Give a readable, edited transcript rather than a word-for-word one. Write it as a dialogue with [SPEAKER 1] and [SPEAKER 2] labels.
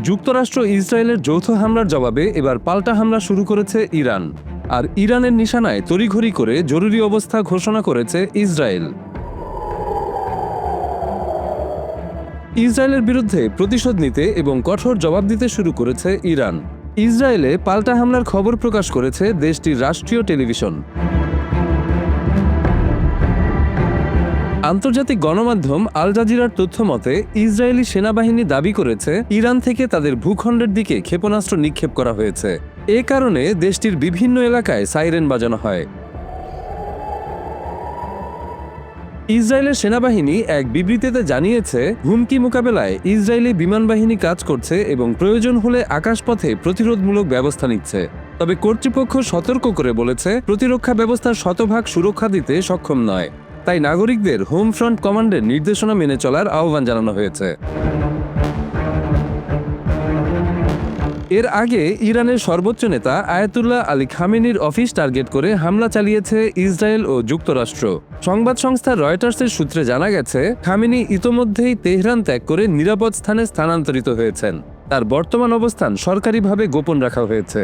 [SPEAKER 1] যুক্তরাষ্ট্র ইসরায়েলের যৌথ হামলার জবাবে এবার পাল্টা হামলা শুরু করেছে ইরান। আর ইরানের নিশানায় তড়িঘড়ি করে জরুরি অবস্থা ঘোষণা করেছে ইসরায়েল। ইসরায়েলের বিরুদ্ধে প্রতিশোধ নিতে এবং কঠোর জবাব দিতে শুরু করেছে ইরান। ইসরায়েলে পাল্টা হামলার খবর প্রকাশ করেছে দেশটির রাষ্ট্রীয় টেলিভিশন। আন্তর্জাতিক গণমাধ্যম আল জাজিরার তথ্য মতে ইসরায়েলি সেনাবাহিনী দাবি করেছে ইরান থেকে তাদের ভূখণ্ডের দিকে ক্ষেপণাস্ত্র নিক্ষেপ করা হয়েছে। এ কারণে দেশটির বিভিন্ন এলাকায় সাইরেন বাজানো হয়। ইসরায়েলের সেনাবাহিনী এক বিবৃতিতে জানিয়েছে, হুমকি মোকাবেলায় ইসরায়েলি বিমান বাহিনী কাজ করছে এবং প্রয়োজন হলে আকাশপথে প্রতিরোধমূলক ব্যবস্থা নিচ্ছে। তবে কর্তৃপক্ষ সতর্ক করে বলেছে, প্রতিরক্ষা ব্যবস্থা শতভাগ সুরক্ষা দিতে সক্ষম নয়। তাই নাগরিকদের হোম ফ্রন্ট কমান্ডের নির্দেশনা মেনে চলার আহ্বান জানানো হয়েছে। এর আগে ইরানের সর্বোচ্চ নেতা আয়াতুল্লাহ আলী খামেনির অফিস টার্গেট করে হামলা চালিয়েছে ইসরায়েল ও যুক্তরাষ্ট্র। সংবাদ সংস্থা রয়টার্সের সূত্রে জানা গেছে, খামেনি ইতোমধ্যেই তেহরান ত্যাগ করে নিরাপদ স্থানে স্থানান্তরিত হয়েছেন। তার বর্তমান অবস্থান সরকারিভাবে গোপন রাখা হয়েছে।